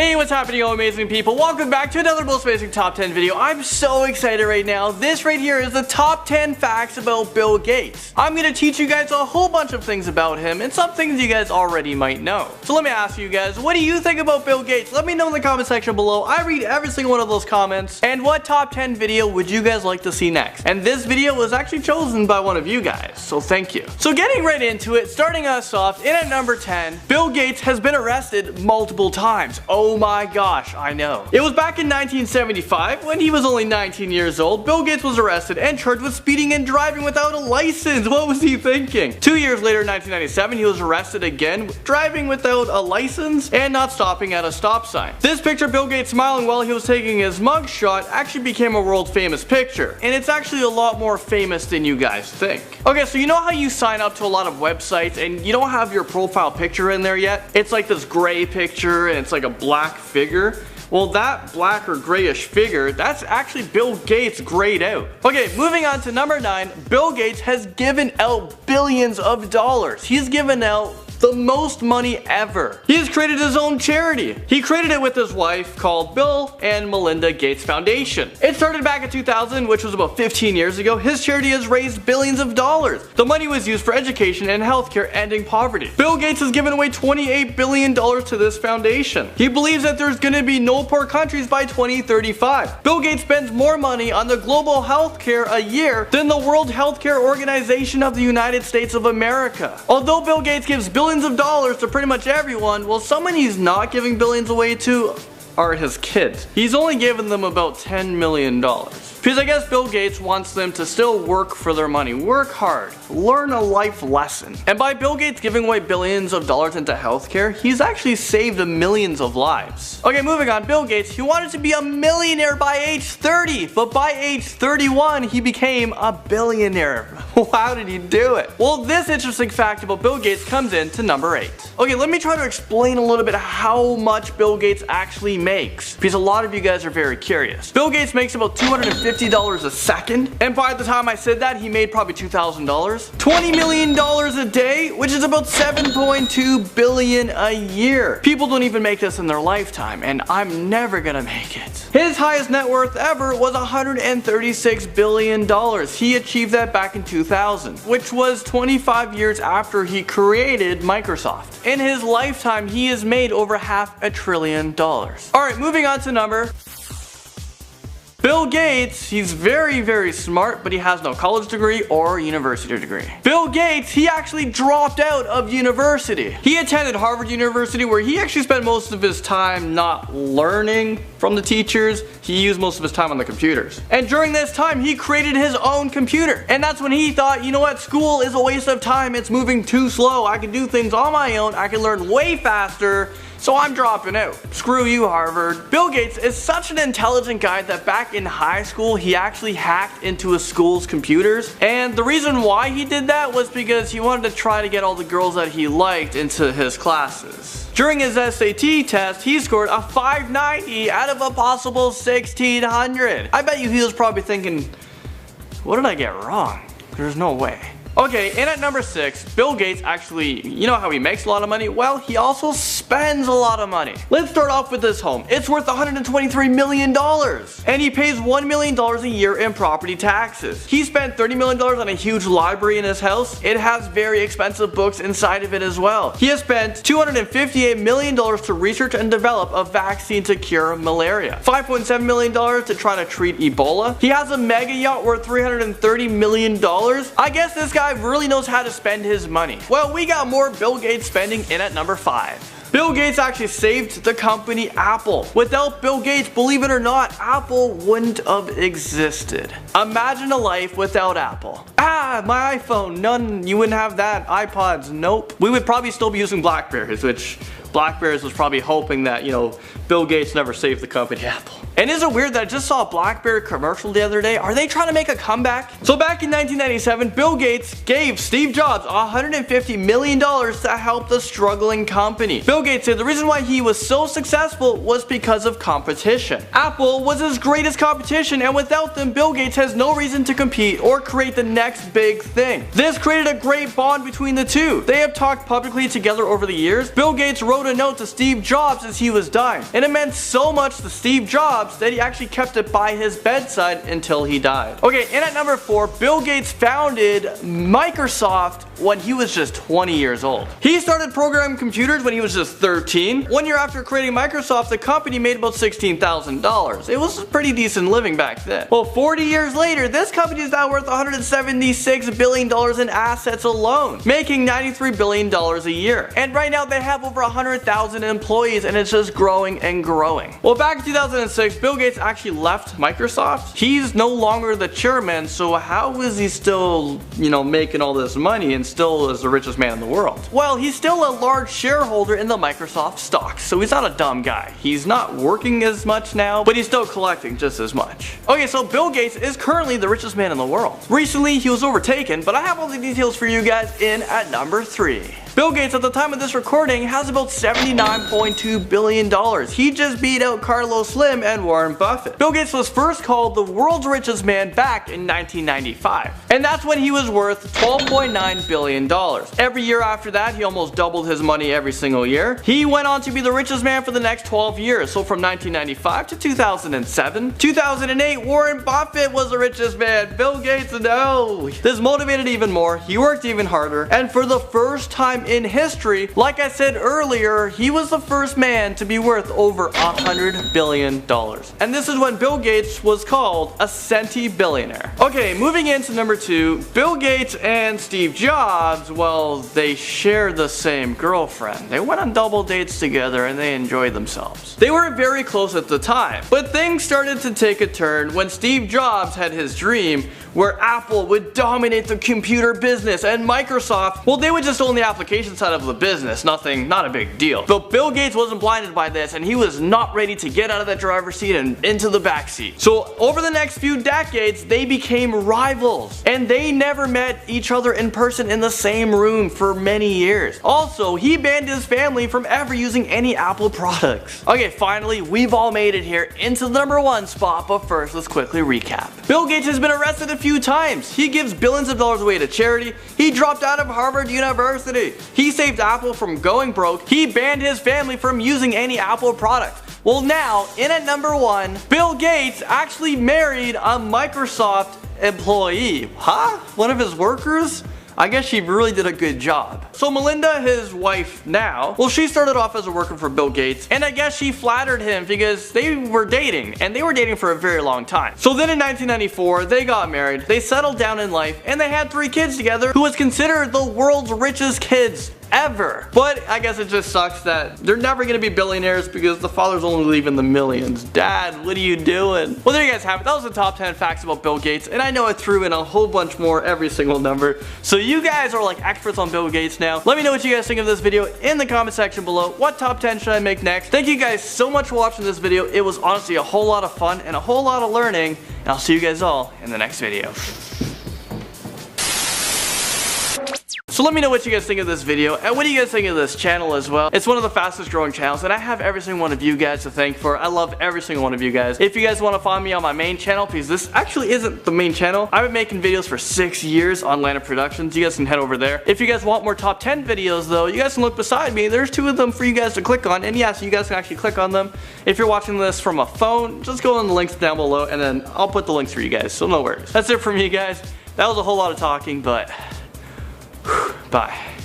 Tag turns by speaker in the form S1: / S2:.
S1: Hey, what's happening, all amazing people? Welcome back to another Most Amazing Top 10 video. I'm so excited right now. This right here is the top 10 facts about Bill Gates. I'm gonna teach you guys a whole bunch of things about him and some things you guys already might know. So let me ask you guys, what do you think about Bill Gates? Let me know in the comment section below. I read every single one of those comments. And what top 10 video would you guys like to see next? And this video was actually chosen by one of you guys, so thank you. So getting right into it, starting us off, in at number 10, Bill Gates has been arrested multiple times. Oh my gosh, I know. It was back in 1975, when he was only 19 years old, Bill Gates was arrested and charged with speeding and driving without a license. What was he thinking? 2 years later, in 1997, he was arrested again, driving without a license and not stopping at a stop sign. This picture, Bill Gates smiling while he was taking his mugshot, actually became a world famous picture. And it's actually a lot more famous than you guys think. Okay, so you know how you sign up to a lot of websites and you don't have your profile picture in there yet? It's like this gray picture and it's like a black figure. Well, that black or grayish figure, that's actually Bill Gates grayed out. Okay, moving on to number 9, Bill Gates has given out billions of dollars. He's given out the most money ever. He has created his own charity. He created it with his wife called Bill and Melinda Gates Foundation. It started back in 2000, which was about 15 years ago. His charity has raised billions of dollars. The money was used for education and healthcare, ending poverty. Bill Gates has given away $28 billion to this foundation. He believes that there's gonna be no poor countries by 2035. Bill Gates spends more money on the global healthcare a year than the World Healthcare Organization of the United States of America. Although Bill Gates gives billions of dollars to pretty much everyone, well, someone he's not giving billions away to are his kids. He's only given them about $10 million. Because I guess Bill Gates wants them to still work for their money, work hard, learn a life lesson. And by Bill Gates giving away billions of dollars into healthcare, he's actually saved millions of lives. Okay, moving on, Bill Gates, he wanted to be a millionaire by age 30, but by age 31, he became a billionaire. How did he do it? Well, this interesting fact about Bill Gates comes in to number 8. Okay, let me try to explain a little bit how much Bill Gates actually makes, because a lot of you guys are very curious. Bill Gates makes about $250 a second, and by the time I said that, he made probably $2,000. $20 million a day, which is about $7.2 billion a year. People don't even make this in their lifetime, and I'm never gonna make it. His highest net worth ever was $136 billion. He achieved that back in 2000, which was 25 years after he created Microsoft. In his lifetime, he has made over $500 billion. Alright, moving on to number Bill Gates, he's very, very smart, but he has no college degree or university degree. Bill Gates, he actually dropped out of university. He attended Harvard University, where he actually spent most of his time not learning from the teachers. He used most of his time on the computers. And during this time, he created his own computer. And that's when he thought, you know what, school is a waste of time. It's moving too slow. I can do things on my own. I can learn way faster. So I'm dropping out. Screw you, Harvard. Bill Gates is such an intelligent guy that back in high school, he actually hacked into his school's computers. And the reason why he did that was because he wanted to try to get all the girls that he liked into his classes. During his SAT test, he scored a 590 out of a possible 1600. I bet you he was probably thinking, what did I get wrong? There's no way. Okay, and at number 6, Bill Gates actually, you know how he makes a lot of money? Well, he also spends a lot of money. Let's start off with this home. It's worth $123 million. And he pays $1 million a year in property taxes. He spent $30 million on a huge library in his house. It has very expensive books inside of it as well. He has spent $258 million to research and develop a vaccine to cure malaria. $5.7 million to try to treat Ebola. He has a mega yacht worth $330 million. I guess this guy really knows how to spend his money. Well, we got more Bill Gates spending in at number 5. Bill Gates actually saved the company Apple. Without Bill Gates, believe it or not, Apple wouldn't have existed. Imagine a life without Apple. My iPhone, none, you wouldn't have that. iPods, nope. We would probably still be using Blackberries, which Blackberries was probably hoping that, you know, Bill Gates never saved the company Apple. And is it weird that I just saw a BlackBerry commercial the other day? Are they trying to make a comeback? So back in 1997, Bill Gates gave Steve Jobs $150 million to help the struggling company. Bill Gates said the reason why he was so successful was because of competition. Apple was his greatest competition, and without them, Bill Gates has no reason to compete or create the next big thing. This created a great bond between the two. They have talked publicly together over the years. Bill Gates wrote wrote a note to Steve Jobs as he was dying. And it meant so much to Steve Jobs that he actually kept it by his bedside until he died. Okay, and at number 4, Bill Gates founded Microsoft when he was just 20 years old. He started programming computers when he was just 13. 1 year after creating Microsoft, the company made about $16,000. It was a pretty decent living back then. Well, 40 years later, this company is now worth $176 billion in assets alone, making $93 billion a year. And right now they have over 100,000 employees, and it's just growing and growing. Well, back in 2006, Bill Gates actually left Microsoft. He's no longer the chairman, so how is he still, making all this money and still is the richest man in the world? Well, he's still a large shareholder in the Microsoft stocks, so he's not a dumb guy. He's not working as much now, but he's still collecting just as much. Okay, so Bill Gates is currently the richest man in the world. Recently, he was overtaken, but I have all the details for you guys in at number 3. Bill Gates, at the time of this recording, has about $79.2 billion. He just beat out Carlos Slim and Warren Buffett. Bill Gates was first called the world's richest man back in 1995. And that's when he was worth $12.9 billion. Every year after that, he almost doubled his money every single year. He went on to be the richest man for the next 12 years, so from 1995 to 2007. 2008, Warren Buffett was the richest man. Bill Gates, no. This motivated even more. He worked even harder. And for the first time in history, like I said earlier, he was the first man to be worth over $100 billion. And this is when Bill Gates was called a centibillionaire. Okay, moving into number 2, Bill Gates and Steve Jobs, well, they share the same girlfriend. They went on double dates together and they enjoyed themselves. They were very close at the time, but things started to take a turn when Steve Jobs had his dream where Apple would dominate the computer business and Microsoft, well, they would just own the application side of the business. Not a big deal. But Bill Gates wasn't blinded by this, and he was not ready to get out of the driver's seat and into the back seat. So over the next few decades, they became rivals, and they never met each other in person in the same room for many years. Also, he banned his family from ever using any Apple products. Okay, finally, we've all made it here into the number 1 spot, but first, let's quickly recap. Bill Gates has been arrested a few times. He gives billions of dollars away to charity. He dropped out of Harvard University. He saved Apple from going broke. He banned his family from using any Apple product. Well, now, in at number 1, Bill Gates actually married a Microsoft employee. Huh? One of his workers? I guess she really did a good job. So Melinda, his wife now, well, she started off as a worker for Bill Gates, and I guess she flattered him because they were dating, and they were dating for a very long time. So then in 1994, they got married, they settled down in life, and they had 3 kids together, who was considered the world's richest kids ever. But I guess it just sucks that they're never gonna be billionaires because the father's only leaving the millions. Dad, what are you doing? Well, there you guys have it. That was the top 10 facts about Bill Gates, and I know I threw in a whole bunch more every single number. So you guys are like experts on Bill Gates now. Let me know what you guys think of this video in the comment section below. What top 10 should I make next? Thank you guys so much for watching this video. It was honestly a whole lot of fun and a whole lot of learning, and I'll see you guys all in the next video. So let me know what you guys think of this video, and what do you guys think of this channel as well. It's one of the fastest growing channels, and I have every single one of you guys to thank for. I love every single one of you guys. If you guys want to find me on my main channel, because this actually isn't the main channel. I've been making videos for 6 years on Lana Productions. You guys can head over there. If you guys want more top 10 videos though, you guys can look beside me. There's 2 of them for you guys to click on, and yeah, so you guys can actually click on them. If you're watching this from a phone, just go on the links down below, and then I'll put the links for you guys, so no worries. That's it for me, guys. That was a whole lot of talking, but bye.